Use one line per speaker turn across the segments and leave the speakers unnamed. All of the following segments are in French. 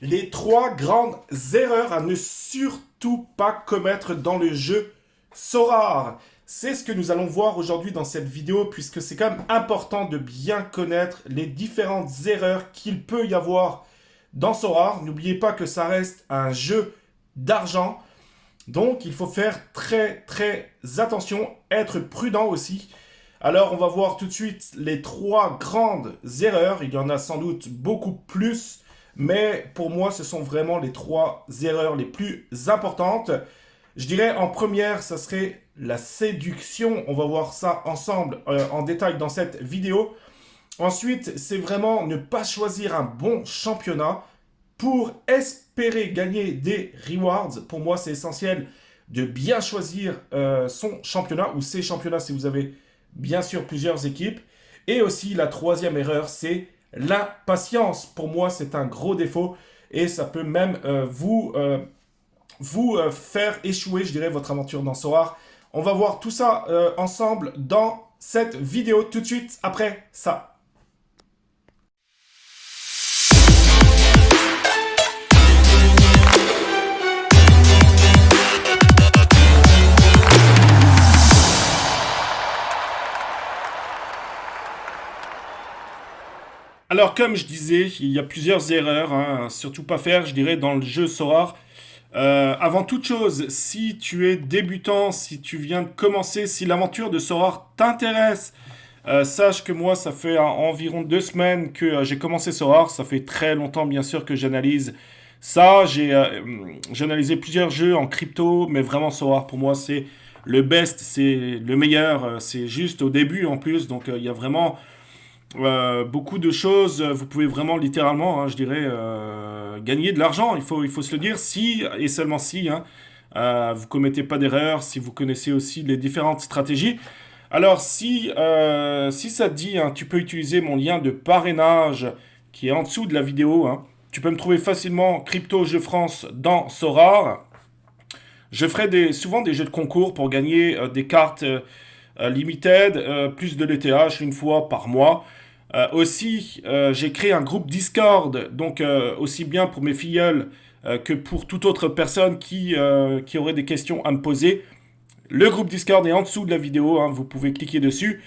Les trois grandes erreurs à ne surtout pas commettre dans le jeu Sorare. C'est ce que nous allons voir aujourd'hui dans cette vidéo, puisque c'est quand même important de bien connaître les différentes erreurs qu'il peut y avoir dans Sorare. N'oubliez pas que ça reste un jeu d'argent, donc il faut faire très attention, être prudent aussi. Alors on va voir tout de suite les trois grandes erreurs, il y en a sans doute beaucoup plus, mais pour moi ce sont vraiment les trois erreurs les plus importantes. Je dirais en première, ça serait la séduction, on va voir ça ensemble en détail dans cette vidéo. Ensuite, c'est vraiment ne pas choisir un bon championnat pour espérer gagner des rewards. Pour moi, c'est essentiel de bien choisir son championnat ou ses championnats si vous avez bien sûr plusieurs équipes. Et aussi, la troisième erreur, c'est l'impatience. Pour moi, c'est un gros défaut et ça peut même vous faire échouer, je dirais, votre aventure dans Sorare. On va voir tout ça ensemble dans cette vidéo tout de suite après ça. Alors, comme je disais, il y a plusieurs erreurs, hein, surtout pas faire, je dirais, dans le jeu Sorare. Avant toute chose, si tu es débutant, si tu viens de commencer, si l'aventure de Sorare t'intéresse, sache que moi, ça fait environ 2 semaines que j'ai commencé Sorare. Ça fait très longtemps, bien sûr, que j'analyse ça. J'ai analysé plusieurs jeux en crypto, mais vraiment Sorare, pour moi, c'est le best, c'est le meilleur. C'est juste au début en plus, donc il y a vraiment beaucoup de choses. Vous pouvez vraiment littéralement, hein, je dirais, gagner de l'argent. Il faut se le dire, si et seulement si hein, vous commettez pas d'erreur, si vous connaissez aussi les différentes stratégies. Alors si ça te dit, hein, tu peux utiliser mon lien de parrainage qui est en dessous de la vidéo. Hein. Tu peux me trouver facilement Crypto Jeux France dans Sorare. Je ferai souvent des jeux de concours pour gagner des cartes limited, plus de l'ETH une fois par mois. Aussi, j'ai créé un groupe Discord, donc aussi bien pour mes filleuls que pour toute autre personne qui aurait des questions à me poser. Le groupe Discord est en dessous de la vidéo, hein, vous pouvez cliquer dessus.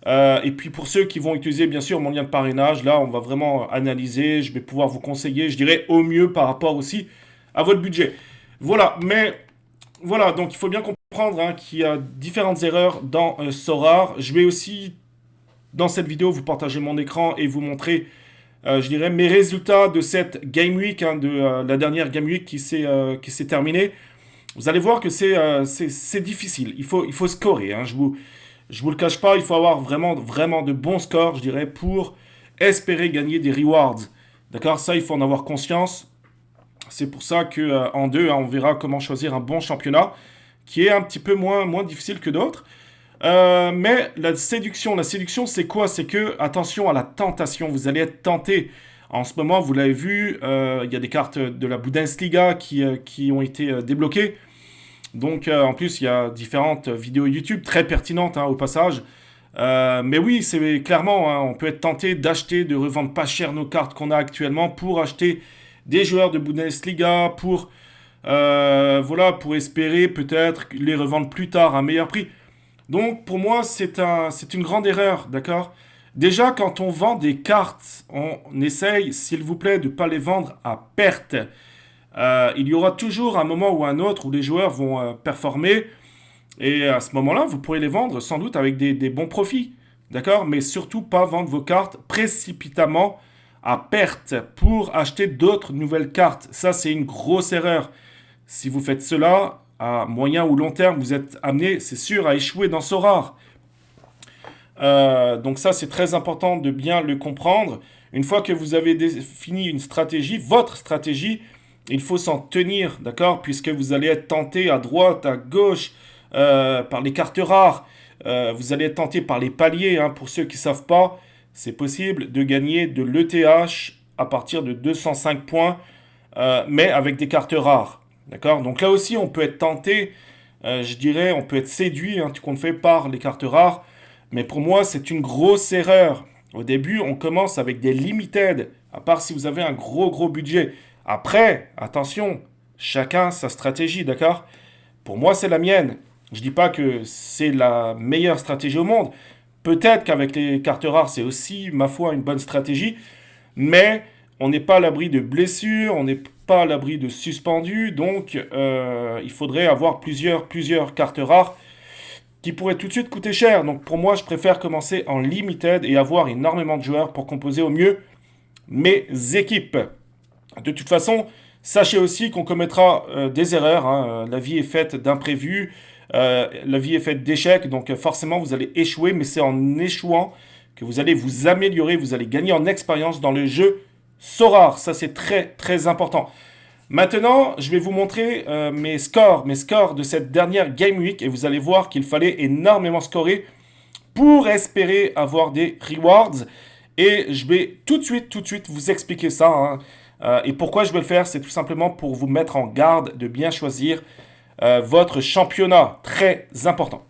Et puis pour ceux qui vont utiliser bien sûr mon lien de parrainage, là on va vraiment analyser, je vais pouvoir vous conseiller, je dirais au mieux par rapport aussi à votre budget. Voilà, mais voilà, donc il faut bien comprendre hein, qu'il y a différentes erreurs dans Sorare. Je vais aussi dans cette vidéo vous partager mon écran et vous montrer, je dirais, mes résultats de cette Game Week, hein, de la dernière Game Week qui s'est terminée. Vous allez voir que c'est difficile. Il faut scorer. Hein. Je vous le cache pas, il faut avoir vraiment de bons scores, je dirais, pour espérer gagner des rewards. D'accord? Ça, il faut en avoir conscience. C'est pour ça que en deux, hein, on verra comment choisir un bon championnat, qui est un petit peu moins difficile que d'autres. Mais la séduction, c'est quoi? C'est que, attention à la tentation, vous allez être tenté. En ce moment, vous l'avez vu, il y a des cartes de la Bundesliga qui ont été débloquées. Donc, en plus, il y a différentes vidéos YouTube très pertinentes hein, au passage. Mais oui, c'est clairement, hein, on peut être tenté d'acheter, de revendre pas cher nos cartes qu'on a actuellement pour acheter des joueurs de Bundesliga, voilà, pour espérer peut-être les revendre plus tard à un meilleur prix. Donc pour moi, c'est une grande erreur, d'accord? Déjà, quand on vend des cartes, on essaye, s'il vous plaît, de ne pas les vendre à perte. Il y aura toujours un moment ou un autre où les joueurs vont performer, et à ce moment-là, vous pourrez les vendre sans doute avec des bons profits, d'accord? Mais surtout pas vendre vos cartes précipitamment à perte pour acheter d'autres nouvelles cartes. Ça, c'est une grosse erreur. Si vous faites cela, à moyen ou long terme, vous êtes amené, c'est sûr, à échouer dans Sorare. Donc ça, c'est très important de bien le comprendre. Une fois que vous avez défini une stratégie, votre stratégie, il faut s'en tenir, d'accord? Puisque vous allez être tenté à droite, à gauche, par les cartes rares. Vous allez être tenté par les paliers. Hein. Pour ceux qui ne savent pas, c'est possible de gagner de l'ETH à partir de 205 points, mais avec des cartes rares. D'accord? Donc là aussi, on peut être tenté, je dirais, on peut être séduit, hein, tout compte fait, par les cartes rares. Mais pour moi, c'est une grosse erreur. Au début, on commence avec des limited, à part si vous avez un gros budget. Après, attention, chacun sa stratégie, d'accord? Pour moi, c'est la mienne. Je dis pas que c'est la meilleure stratégie au monde. Peut-être qu'avec les cartes rares, c'est aussi, ma foi, une bonne stratégie. Mais on n'est pas à l'abri de blessures, on n'est pas à l'abri de suspendus. Donc, il faudrait avoir plusieurs cartes rares qui pourraient tout de suite coûter cher. Donc, pour moi, je préfère commencer en limited et avoir énormément de joueurs pour composer au mieux mes équipes. De toute façon, sachez aussi qu'on commettra des erreurs, hein. La vie est faite d'imprévus, la vie est faite d'échecs, donc forcément vous allez échouer, mais c'est en échouant que vous allez vous améliorer, vous allez gagner en expérience dans le jeu Sorare. Ça c'est très très important. Maintenant, je vais vous montrer mes scores de cette dernière Game Week et vous allez voir qu'il fallait énormément scorer pour espérer avoir des rewards. Et je vais tout de suite vous expliquer ça, hein. Et pourquoi je vais le faire, c'est tout simplement pour vous mettre en garde de bien choisir votre championnat. Très important.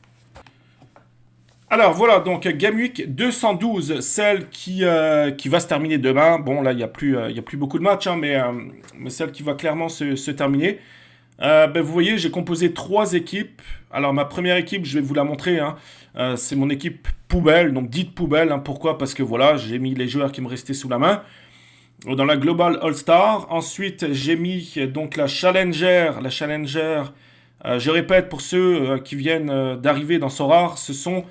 Alors voilà, donc Game Week 212, celle qui va se terminer demain. Bon, là, il y a plus beaucoup de matchs, hein, mais celle qui va clairement se terminer. Ben, vous voyez, j'ai composé 3 équipes. Alors, ma première équipe, je vais vous la montrer, hein. C'est mon équipe poubelle, donc dite poubelle, hein. Pourquoi? Parce que voilà, j'ai mis les joueurs qui me restaient sous la main dans la Global All-Star. Ensuite, j'ai mis donc la Challenger. La Challenger, je répète pour ceux qui viennent d'arriver dans Sorare, ce sont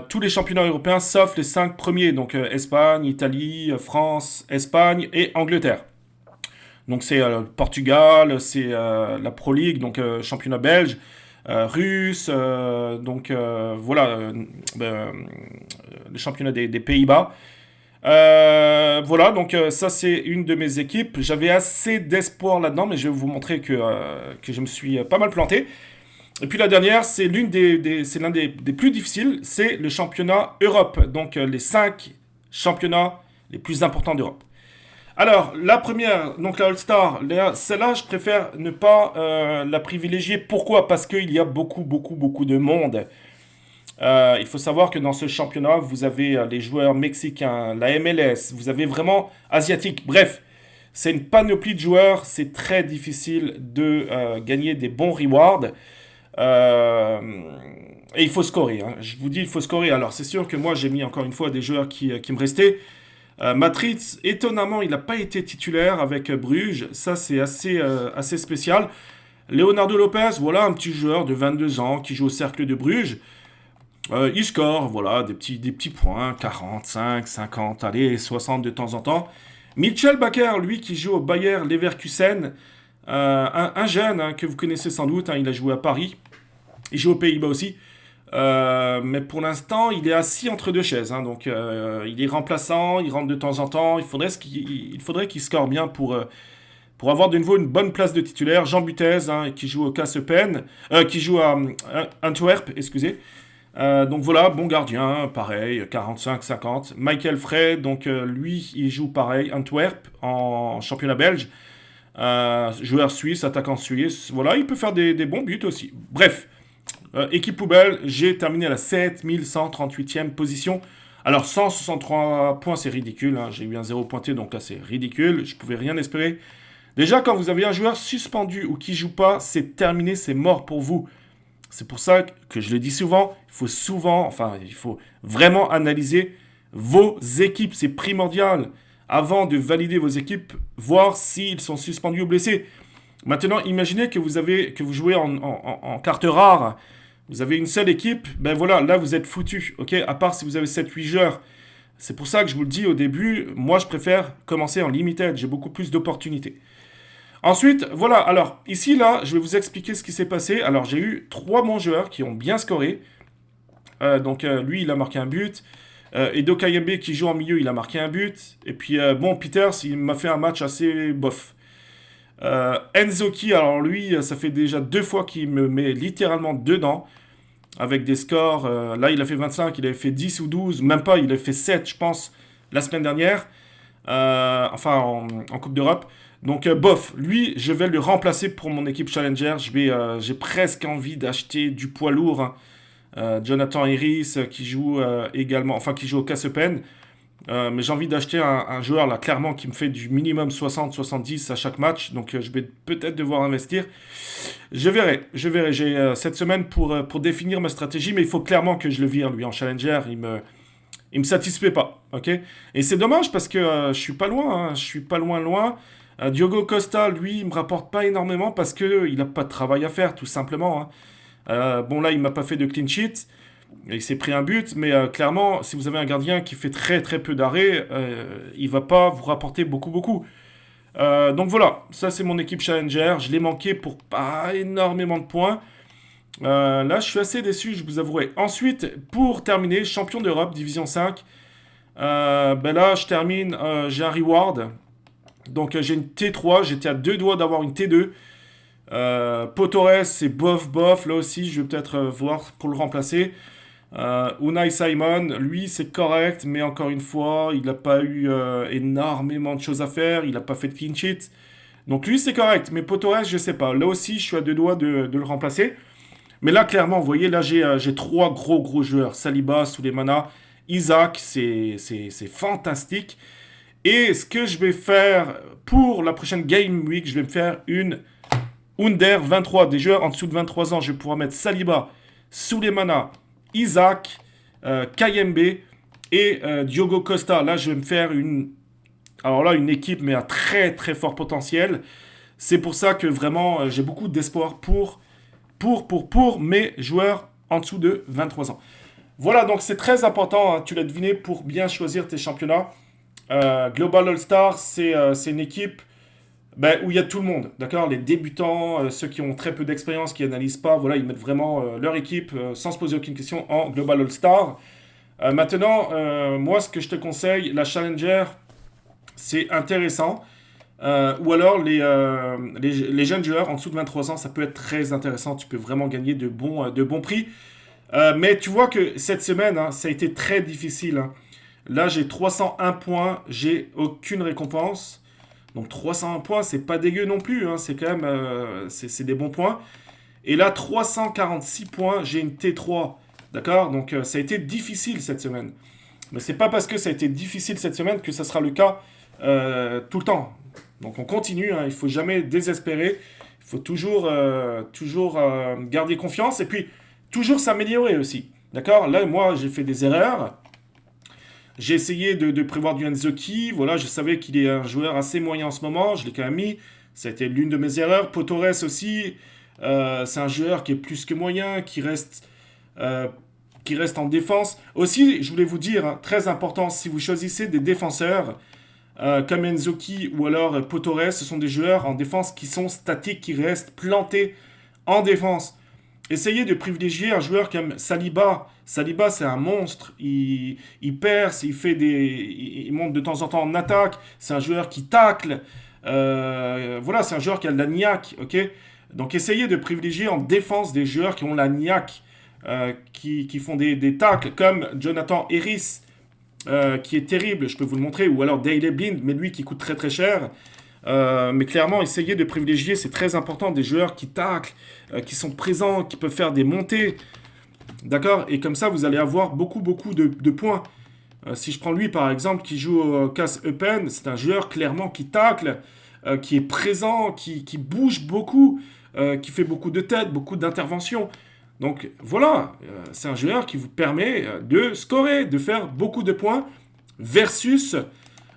tous les championnats européens sauf les 5 premiers. Donc Espagne, Italie, France, Espagne et Angleterre. Donc c'est Portugal, c'est la Pro League, donc championnat belge, russe, donc voilà, le championnat des Pays-Bas. Voilà, donc ça c'est une de mes équipes. J'avais assez d'espoir là-dedans, mais je vais vous montrer que je me suis pas mal planté. Et puis la dernière, c'est c'est l'un des plus difficiles, c'est le championnat Europe. Donc les 5 championnats les plus importants d'Europe. Alors, la première, donc la All-Star, celle-là, je préfère ne pas la privilégier. Pourquoi? Parce qu'il y a beaucoup de monde. Il faut savoir que dans ce championnat, vous avez les joueurs mexicains, la MLS, vous avez vraiment asiatiques. Bref, c'est une panoplie de joueurs. C'est très difficile de gagner des bons rewards. Euh, et il faut scorer, hein. Je vous dis, il faut scorer. Alors, c'est sûr que moi, j'ai mis encore une fois des joueurs qui me restaient. Matrix, étonnamment, il n'a pas été titulaire avec Bruges. Ça, c'est assez spécial. Leonardo Lopez, voilà, un petit joueur de 22 ans qui joue au Cercle de Bruges. Il score, voilà, des petits points, 45, 50, allez, 60 de temps en temps. Mitchell Baker, lui, qui joue au Bayer Leverkusen, un jeune, hein, que vous connaissez sans doute, hein, il a joué à Paris. Il joue aux Pays-Bas aussi. Mais pour l'instant, il est assis entre deux chaises, hein, donc il est remplaçant, il rentre de temps en temps. Il faudrait qu'il score bien pour avoir de nouveau une bonne place de titulaire. Jean Butez, hein, qui joue au Cassepen, qui joue à Antwerp, excusez. Donc voilà, bon gardien, pareil, 45-50. Michael Frey, donc lui, il joue pareil, Antwerp, en championnat belge. Joueur suisse, attaquant suisse. Voilà, il peut faire des bons buts aussi. Bref. Équipe poubelle, j'ai terminé à la 7138e position. Alors 163 points, c'est ridicule, hein. J'ai eu un 0 pointé, donc là c'est ridicule. Je pouvais rien espérer. Déjà, quand vous avez un joueur suspendu ou qui joue pas, c'est terminé, c'est mort pour vous. C'est pour ça que je le dis souvent, il faut vraiment analyser vos équipes, c'est primordial. Avant de valider vos équipes, voir s'ils sont suspendus ou blessés. Maintenant, imaginez que vous jouez en carte rare. Vous avez une seule équipe, ben voilà, là vous êtes foutu, ok? À part si vous avez 7-8 joueurs. C'est pour ça que je vous le dis au début, moi je préfère commencer en limited, j'ai beaucoup plus d'opportunités. Ensuite, voilà, alors ici, là, je vais vous expliquer ce qui s'est passé. Alors j'ai eu 3 bons joueurs qui ont bien scoré. Donc lui, il a marqué un but. Edo Kayembe qui joue en milieu, il a marqué un but. Et puis, bon, Peters, il m'a fait un match assez bof. Enzoki, alors lui, ça fait déjà 2 fois qu'il me met littéralement dedans, avec des scores, là il a fait 25, il avait fait 10 ou 12, même pas, il avait fait 7 je pense, la semaine dernière, enfin en Coupe d'Europe. Donc bof, lui, je vais le remplacer pour mon équipe Challenger, j'ai presque envie d'acheter du poids lourd, hein. Jonathan Harris qui joue également, enfin qui joue au Cassepen. Mais j'ai envie d'acheter un joueur là clairement qui me fait du minimum 60-70 à chaque match. Donc je vais peut-être devoir investir. Je verrai, je verrai. J'ai cette semaine pour définir ma stratégie, mais il faut clairement que je le vire lui en challenger. Il me satisfait pas, ok? Et c'est dommage parce que je suis pas loin, hein, je suis pas loin. Diogo Costa, lui, il me rapporte pas énormément parce que il a pas de travail à faire, tout simplement, hein. Bon là, il m'a pas fait de clean sheet. Il s'est pris un but, mais clairement, si vous avez un gardien qui fait très très peu d'arrêts, il va pas vous rapporter beaucoup. Donc voilà, ça c'est mon équipe Challenger. Je l'ai manqué pour pas énormément de points. Là, je suis assez déçu, je vous avouerai. Ensuite, pour terminer, champion d'Europe, Division 5. Ben là, je termine, j'ai un reward. Donc j'ai une T3, j'étais à deux doigts d'avoir une T2. Potores, c'est bof. Là aussi, je vais peut-être voir pour le remplacer. Unai Simon, lui, c'est correct, mais encore une fois, il n'a pas eu énormément de choses à faire. Il n'a pas fait de clean sheet. Donc lui, c'est correct. Mais Potores, je sais pas. Là aussi, je suis à deux doigts de le remplacer. Mais là, clairement, vous voyez, là, j'ai trois gros joueurs. Saliba, Souleymana, Isaac, c'est fantastique. Et ce que je vais faire pour la prochaine Game Week, je vais me faire une Under 23. Des joueurs en dessous de 23 ans, je vais pouvoir mettre Saliba, Souleymana, Isaac, Kayembe et Diogo Costa. Là, je vais me faire alors là, une équipe, mais à très fort potentiel. C'est pour ça que vraiment, j'ai beaucoup d'espoir pour mes joueurs en dessous de 23 ans. Voilà, donc c'est très important, hein, tu l'as deviné, pour bien choisir tes championnats. Global All-Star, c'est une équipe où il y a tout le monde, d'accord? Les débutants, ceux qui ont très peu d'expérience, qui n'analysent pas, voilà, ils mettent vraiment leur équipe sans se poser aucune question en Global All-Star. Maintenant, moi, ce que je te conseille, la Challenger, c'est intéressant. Ou alors les jeunes joueurs en dessous de 23 ans, ça peut être très intéressant. Tu peux vraiment gagner de bons prix. Mais tu vois que cette semaine, hein, ça a été très difficile, hein. Là, j'ai 301 points, j'ai aucune récompense. Donc 301 points, c'est pas dégueu non plus, hein, c'est quand même c'est des bons points. Et là, 346 points, j'ai une T3. D'accord? Donc ça a été difficile cette semaine. Mais c'est pas parce que ça a été difficile cette semaine que ça sera le cas tout le temps. Donc on continue, hein, il faut jamais désespérer. Il faut toujours garder confiance et puis toujours s'améliorer aussi. D'accord? Là, moi, j'ai fait des erreurs. J'ai essayé de prévoir du Nzoki. Voilà, je savais qu'il est un joueur assez moyen en ce moment. Je l'ai quand même mis. Ça a été l'une de mes erreurs. Potores aussi. C'est un joueur qui est plus que moyen, euh, qui reste en défense. Aussi, je voulais vous dire, hein, très important, si vous choisissez des défenseurs comme Nzoki ou alors Potores, ce sont des joueurs en défense qui sont statiques, qui restent plantés en défense. Essayez de privilégier un joueur comme Saliba. Saliba, c'est un monstre. Il perce, il monte de temps en temps en attaque. C'est un joueur qui tacle. Voilà, c'est un joueur qui a de la niaque. Ok. Donc essayez de privilégier en défense des joueurs qui ont la niaque, qui font des tacles, comme Jonathan Harris, qui est terrible, je peux vous le montrer, ou alors Daley Blind, mais lui qui coûte très très cher. Mais clairement, essayez de privilégier, c'est très important, des joueurs qui taclent, qui sont présents, qui peuvent faire des montées. D'accord? Et comme ça, vous allez avoir beaucoup de points. Si je prends lui, par exemple, qui joue au Casse Eupen, c'est un joueur clairement qui tacle, qui est présent, qui bouge beaucoup, qui fait beaucoup de têtes, beaucoup d'interventions. Donc voilà, c'est un joueur qui vous permet de scorer, de faire beaucoup de points versus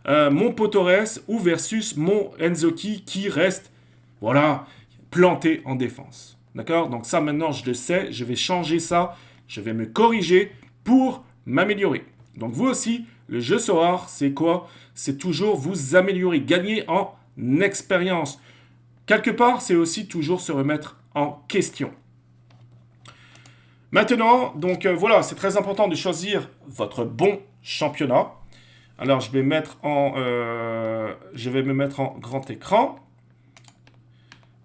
mon Potores ou versus mon Nzoki qui reste, voilà, planté en défense. D'accord? Donc ça maintenant je le sais, je vais changer ça, je vais me corriger pour m'améliorer. Donc vous aussi, le jeu Sorare, c'est quoi? C'est toujours vous améliorer, gagner en expérience. Quelque part, c'est aussi toujours se remettre en question. Maintenant, donc voilà, c'est très important de choisir votre bon championnat. Alors, je vais me mettre en grand écran.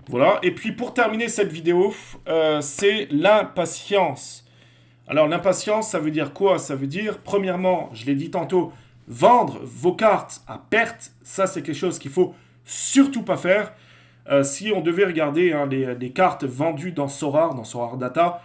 Voilà. Et puis, pour terminer cette vidéo, c'est l'impatience. Alors, l'impatience, ça veut dire quoi? Ça veut dire, premièrement, je l'ai dit tantôt, vendre vos cartes à perte. Ça, c'est quelque chose qu'il faut surtout pas faire. Si on devait regarder hein, les cartes vendues dans Sorare Data,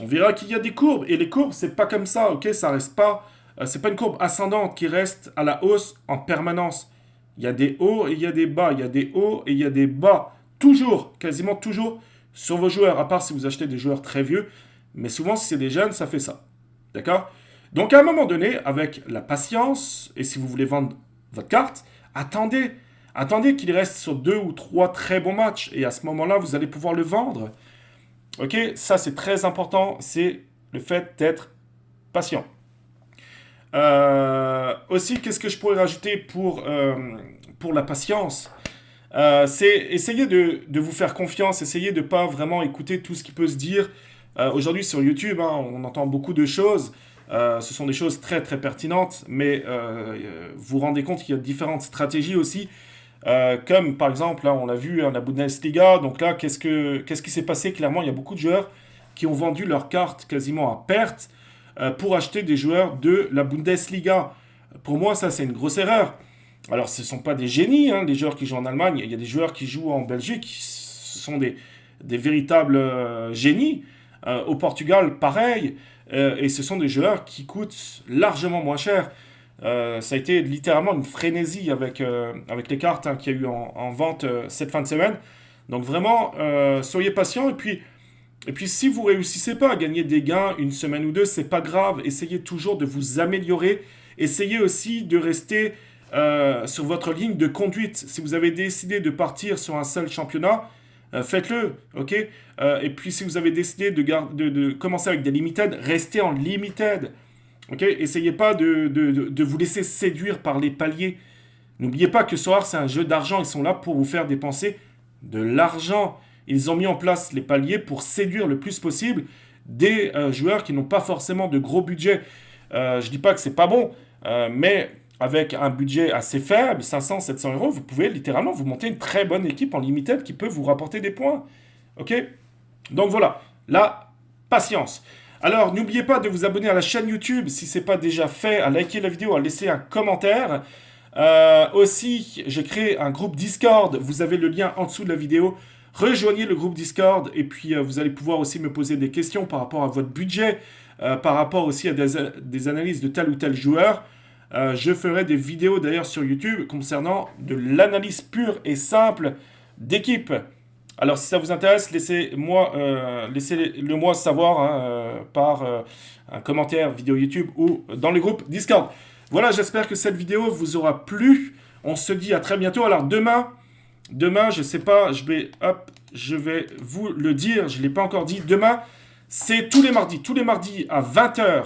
on verra qu'il y a des courbes. Et les courbes, c'est pas comme ça, ok? Ça reste pas c'est pas une courbe ascendante qui reste à la hausse en permanence. Il y a des hauts et il y a des bas. Il y a des hauts et il y a des bas. Toujours, quasiment toujours, sur vos joueurs, à part si vous achetez des joueurs très vieux. Mais souvent, si c'est des jeunes, ça fait ça. D'accord? Donc, à un moment donné, avec la patience, et si vous voulez vendre votre carte, attendez. Attendez qu'il reste sur 2 ou 3 très bons matchs. Et à ce moment-là, vous allez pouvoir le vendre. Ok? Ça, c'est très important. C'est le fait d'être patient. Aussi, qu'est-ce que je pourrais rajouter pour la patience? C'est essayer de vous faire confiance, essayer de ne pas vraiment écouter tout ce qui peut se dire. Aujourd'hui sur YouTube, hein, on entend beaucoup de choses. Ce sont des choses très très pertinentes, mais vous vous rendez compte qu'il y a différentes stratégies aussi. Comme par exemple, là, on l'a vu, hein, la Bundesliga. Donc là, qu'est-ce qui s'est passé? Clairement, il y a beaucoup de joueurs qui ont vendu leurs cartes quasiment à perte pour acheter des joueurs de la Bundesliga. Pour moi, ça, c'est une grosse erreur. Alors, ce ne sont pas des génies, hein, les joueurs qui jouent en Allemagne. Il y a des joueurs qui jouent en Belgique, ce sont des véritables génies. Au Portugal, pareil. Et ce sont des joueurs qui coûtent largement moins cher. Ça a été littéralement une frénésie avec les cartes, hein, qu'il y a eu en vente cette fin de semaine. Donc vraiment, soyez patients. Et puis si vous réussissez pas à gagner des gains une semaine ou deux, c'est pas grave. Essayez toujours de vous améliorer. Essayez aussi de rester sur votre ligne de conduite. Si vous avez décidé de partir sur un seul championnat, faites-le, ok? Et puis si vous avez décidé de commencer avec des limited, restez en limited. Ok, essayez pas de vous laisser séduire par les paliers. N'oubliez pas que Soar, c'est un jeu d'argent. Ils sont là pour vous faire dépenser de l'argent. Ils ont mis en place les paliers pour séduire le plus possible des joueurs qui n'ont pas forcément de gros budget. Je dis pas que c'est pas bon, mais avec un budget assez faible, 500, 700 euros, vous pouvez littéralement vous monter une très bonne équipe en limited qui peut vous rapporter des points. Ok? Donc voilà, la patience. Alors, n'oubliez pas de vous abonner à la chaîne YouTube si ce n'est pas déjà fait, à liker la vidéo, à laisser un commentaire. Aussi, j'ai créé un groupe Discord. Vous avez le lien en dessous de la vidéo. Rejoignez le groupe Discord et puis vous allez pouvoir aussi me poser des questions par rapport à votre budget, par rapport aussi à des analyses de tel ou tel joueur. Je ferai des vidéos d'ailleurs sur YouTube concernant de l'analyse pure et simple d'équipe. Alors, si ça vous intéresse, laissez-le moi savoir, hein, par un commentaire vidéo YouTube ou dans le groupe Discord. Voilà, j'espère que cette vidéo vous aura plu. On se dit à très bientôt. Alors, demain, je sais pas, je vais vous le dire, je ne l'ai pas encore dit. Demain, c'est tous les mardis à 20h.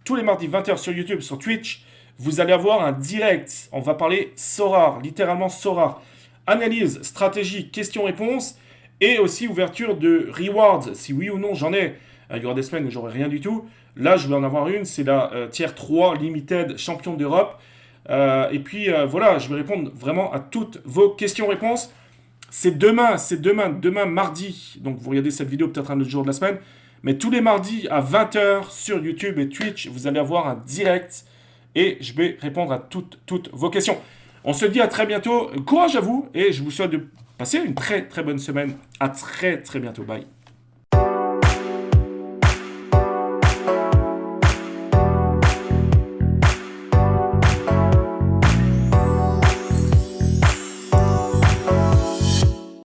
Tous les mardis, 20h sur YouTube, sur Twitch. Vous allez avoir un direct. On va parler Sorar, littéralement Sorar. Analyse, stratégie, questions-réponses et aussi ouverture de rewards, si oui ou non j'en ai. Il y aura des semaines où j'aurai rien du tout. Là, je vais en avoir une, c'est la tier 3 Limited Champion d'Europe. Et puis voilà, je vais répondre vraiment à toutes vos questions-réponses. C'est demain mardi. Donc vous regardez cette vidéo peut-être un autre jour de la semaine. Mais tous les mardis à 20h sur YouTube et Twitch, vous allez avoir un direct et je vais répondre à toutes vos questions. On se dit à très bientôt. Courage à vous et je vous souhaite de passer une très très bonne semaine. À très très bientôt. Bye.